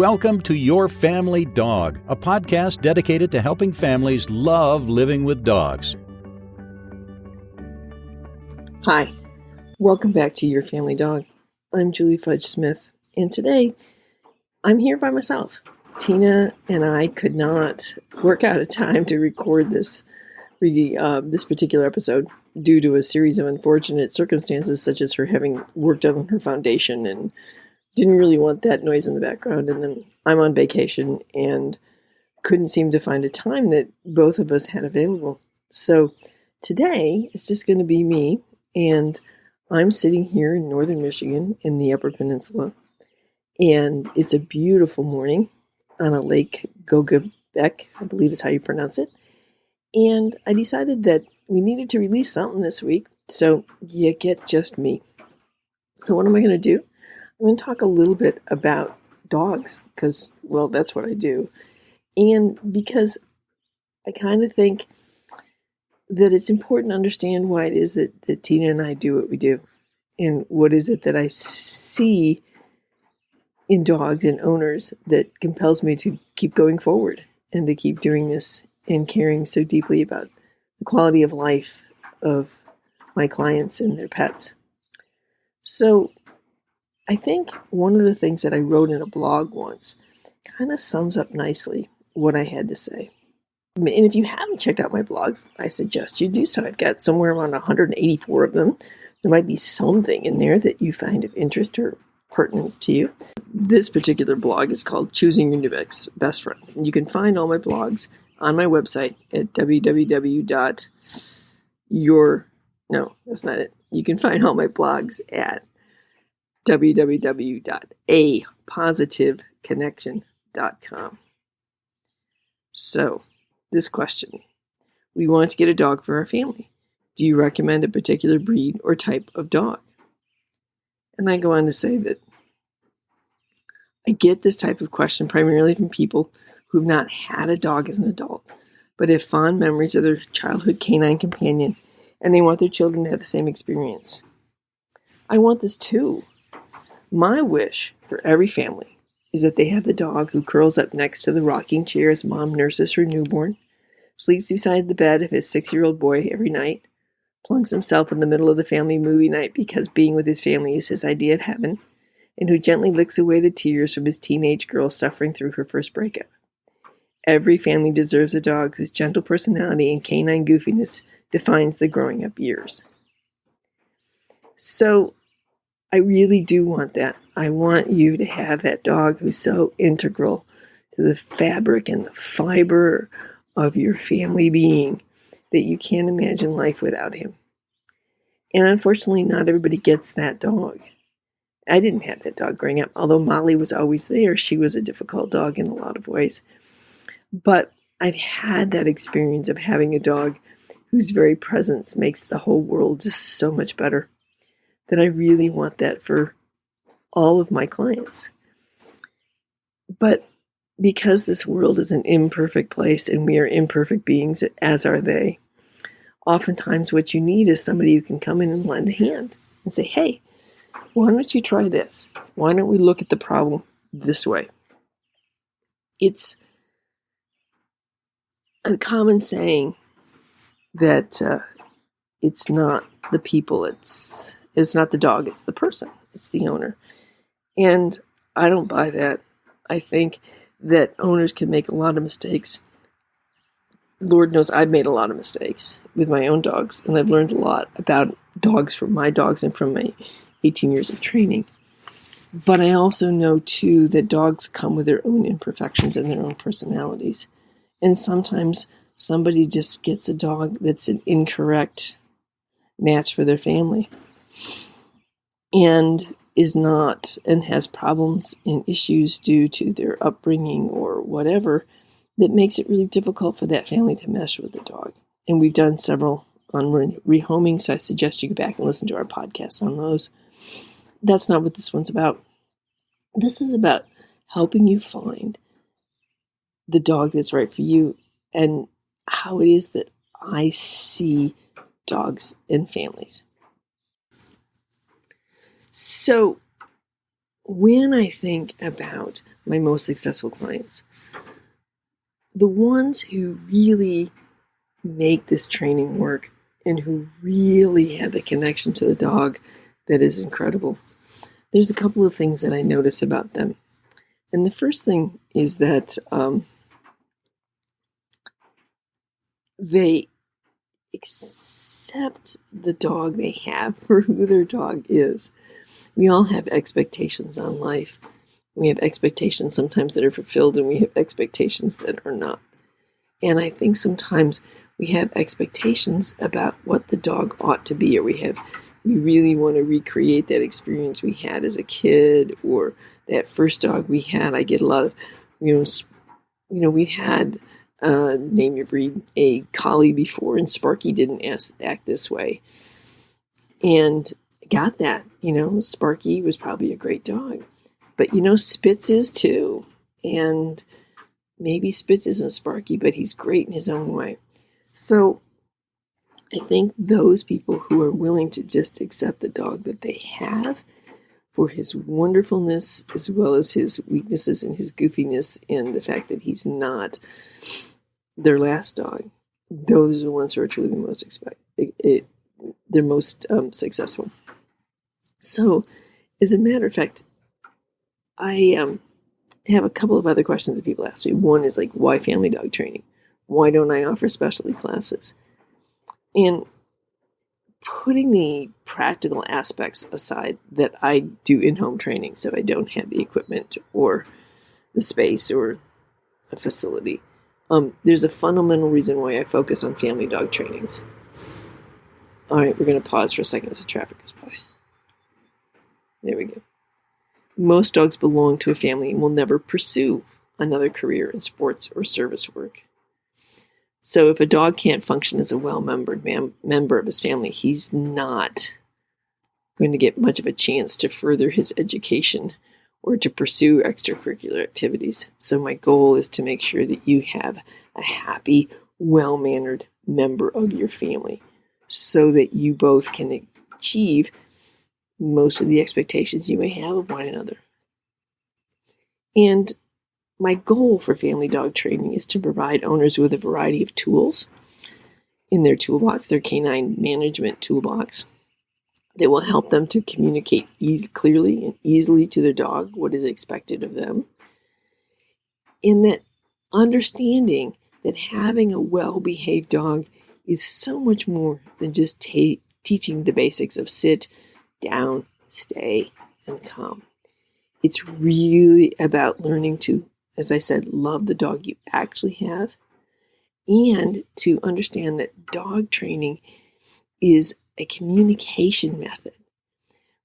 welcome to Your Family Dog, a podcast dedicated to helping families love living with dogs. Hi, welcome back to Your Family Dog. I'm Julie Fudge Smith, and today I'm here by myself. Tina and I could not work out a time to record this particular episode due to a series of unfortunate circumstances, such as her having worked on her foundation and didn't really want that noise in the background. And then I'm on vacation and couldn't seem to find a time that both of us had available. So today it's just going to be me, and I'm sitting here in northern Michigan in the Upper Peninsula, and it's a beautiful morning on a lake, Gogebeck, I believe is how you pronounce it. And I decided that we needed to release something this week, so you get just me. So what am I going to do? I'm going to talk a little bit about dogs because, well, that's what I do. And because I kind of think that it's important to understand why it is that Tina and I do what we do. And what is it that I see in dogs and owners that compels me to keep going forward and to keep doing this and caring so deeply about the quality of life of my clients and their pets. So I think one of the things that I wrote in a blog once kind of sums up nicely what I had to say. And if you haven't checked out my blog, I suggest you do so. I've got somewhere around 184 of them. There might be something in there that you find of interest or pertinence to you. This particular blog is called Choosing Your New Best Friend. And you can find all my blogs on my website at You can find all my blogs at www.apositiveconnection.com. So, this question. We want to get a dog for our family. Do you recommend a particular breed or type of dog? And I go on to say that I get this type of question primarily from people who have not had a dog as an adult, but have fond memories of their childhood canine companion, and they want their children to have the same experience. I want this too. My wish for every family is that they have the dog who curls up next to the rocking chair as mom nurses her newborn, sleeps beside the bed of his 6-year-old boy every night, plunks himself in the middle of the family movie night because being with his family is his idea of heaven, and who gently licks away the tears from his teenage girl suffering through her first breakup. Every family deserves a dog whose gentle personality and canine goofiness defines the growing up years. So, I really do want that. I want you to have that dog who's so integral to the fabric and the fiber of your family being that you can't imagine life without him. And unfortunately, not everybody gets that dog. I didn't have that dog growing up. Although Molly was always there, she was a difficult dog in a lot of ways. But I've had that experience of having a dog whose very presence makes the whole world just so much better, that I really want that for all of my clients. But because this world is an imperfect place and we are imperfect beings, as are they, oftentimes what you need is somebody who can come in and lend a hand and say, hey, why don't you try this? Why don't we look at the problem this way? It's a common saying that it's not the people, it's not the dog, it's the person, it's the owner. And I don't buy that. I think that owners can make a lot of mistakes. Lord knows I've made a lot of mistakes with my own dogs, and I've learned a lot about dogs from my dogs and from my 18 years of training. But I also know, too, that dogs come with their own imperfections and their own personalities. And sometimes somebody just gets a dog that's an incorrect match for their family and is not and has problems and issues due to their upbringing or whatever that makes it really difficult for that family to mesh with the dog. And we've done several on rehoming, so I suggest you go back and listen to our podcasts on those. That's not what this one's about. This is about helping you find the dog that's right for you and how it is that I see dogs and families. So when I think about my most successful clients. The ones who really make this training work and who really have the connection to the dog that is incredible. There's a couple of things that I notice about them. And the first thing is that they accept the dog they have for who their dog is. We all have expectations on life. We have expectations sometimes that are fulfilled, and we have expectations that are not. And I think sometimes we have expectations about what the dog ought to be, or we really want to recreate that experience we had as a kid, or that first dog we had. I get a lot of, we had, name your breed, a collie before, and Sparky didn't act this way. And got that, Sparky was probably a great dog. But, Spitz is too. And maybe Spitz isn't Sparky, but he's great in his own way. So I think those people who are willing to just accept the dog that they have for his wonderfulness, as well as his weaknesses and his goofiness, and the fact that he's not their last dog, those are the ones who are truly the most they're most successful. So, as a matter of fact, I have a couple of other questions that people ask me. One is why family dog training? Why don't I offer specialty classes? And putting the practical aspects aside that I do in-home training, so I don't have the equipment or the space or a facility, there's a fundamental reason why I focus on family dog trainings. All right, we're going to pause for a second as the traffic goes by. There we go. Most dogs belong to a family and will never pursue another career in sports or service work. So if a dog can't function as a well-membered member of his family, he's not going to get much of a chance to further his education or to pursue extracurricular activities. So my goal is to make sure that you have a happy, well-mannered member of your family so that you both can achieve most of the expectations you may have of one another. And my goal for family dog training is to provide owners with a variety of tools in their toolbox, their canine management toolbox, that will help them to communicate clearly and easily to their dog what is expected of them. And that understanding that having a well-behaved dog is so much more than just teaching the basics of sit, down, stay, and come. It's really about learning to, as I said, love the dog you actually have, and to understand that dog training is a communication method.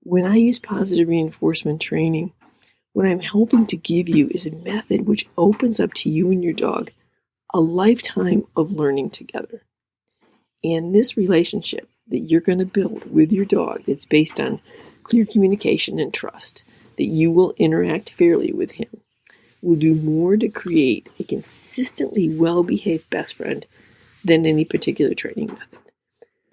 When I use positive reinforcement training, what I'm hoping to give you is a method which opens up to you and your dog a lifetime of learning together. And this relationship that you're going to build with your dog that's based on clear communication and trust, that you will interact fairly with him, will do more to create a consistently well-behaved best friend than any particular training method.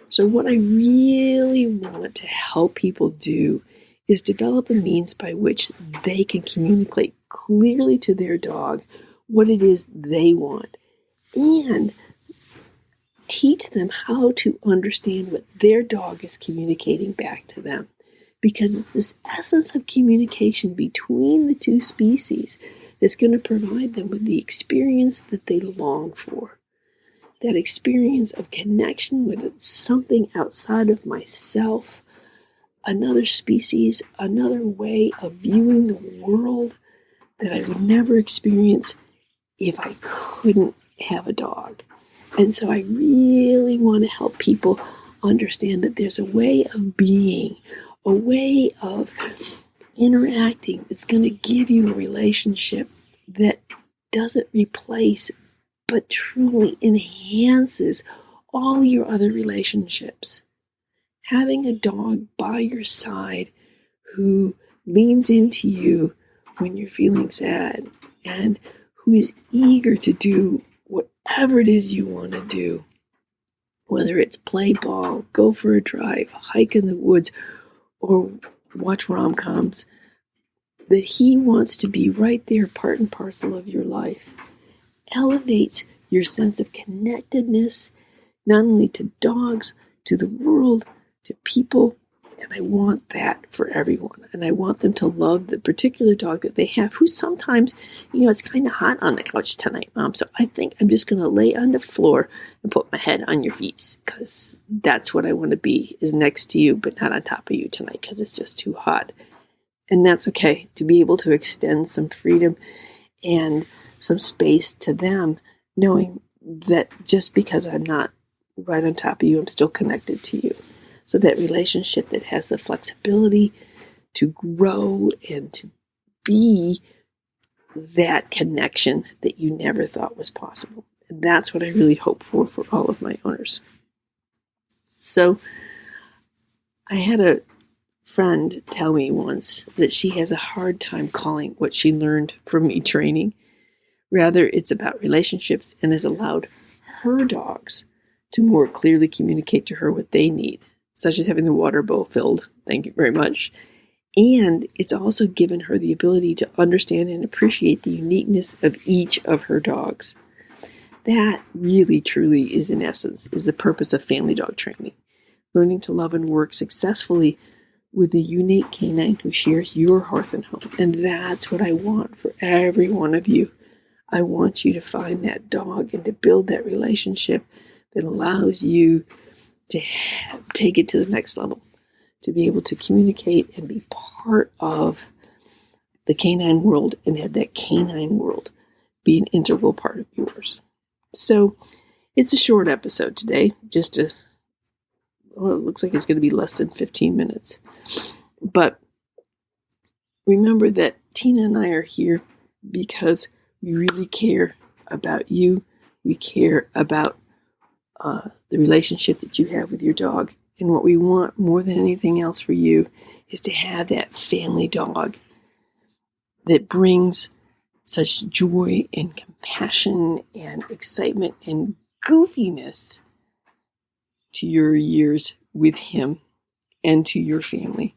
So what I really want to help people do is develop a means by which they can communicate clearly to their dog what it is they want, and teach them how to understand what their dog is communicating back to them. Because it's this essence of communication between the two species that's going to provide them with the experience that they long for. That experience of connection with something outside of myself, another species, another way of viewing the world that I would never experience if I couldn't have a dog. And so I really want to help people understand that there's a way of being, a way of interacting that's going to give you a relationship that doesn't replace but truly enhances all your other relationships. Having a dog by your side who leans into you when you're feeling sad and who is eager to do whatever it is you want to do, whether it's play ball, go for a drive, hike in the woods, or watch rom-coms, that he wants to be right there, part and parcel of your life, elevates your sense of connectedness, not only to dogs, to the world, to people. And I want that for everyone. And I want them to love the particular dog that they have, who sometimes, it's kind of hot on the couch tonight, Mom. So I think I'm just going to lay on the floor and put my head on your feet, because that's what I want to be, is next to you, but not on top of you tonight, because it's just too hot. And that's okay, to be able to extend some freedom and some space to them, knowing that just because I'm not right on top of you, I'm still connected to you. So that relationship that has the flexibility to grow and to be that connection that you never thought was possible. And that's what I really hope for all of my owners. So I had a friend tell me once that she has a hard time calling what she learned from me training. Rather, it's about relationships, and has allowed her dogs to more clearly communicate to her what they need, such as having the water bowl filled. Thank you very much. And it's also given her the ability to understand and appreciate the uniqueness of each of her dogs. That really, truly is, in essence, is the purpose of family dog training. Learning to love and work successfully with the unique canine who shares your hearth and home. And that's what I want for every one of you. I want you to find that dog and to build that relationship that allows you to take it to the next level, to be able to communicate and be part of the canine world, and have that canine world be an integral part of yours. So it's a short episode today, it looks like it's going to be less than 15 minutes. But remember that Tina and I are here because we really care about you. We care about the relationship that you have with your dog. And what we want more than anything else for you is to have that family dog that brings such joy and compassion and excitement and goofiness to your years with him and to your family.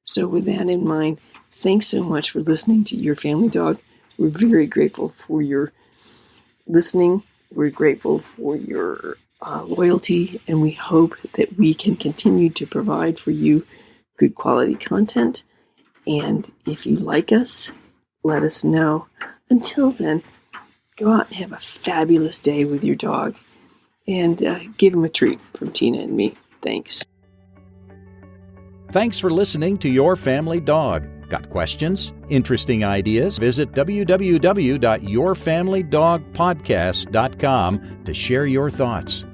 So with that in mind, thanks so much for listening to Your Family Dog. We're very grateful for your listening. We're grateful for your loyalty, and we hope that we can continue to provide for you good quality content. And if you like us, let us know. Until then, go out and have a fabulous day with your dog, and give him a treat from Tina and me. Thanks. Thanks for listening to Your Family Dog. Got questions? Interesting ideas? Visit www.yourfamilydogpodcast.com to share your thoughts.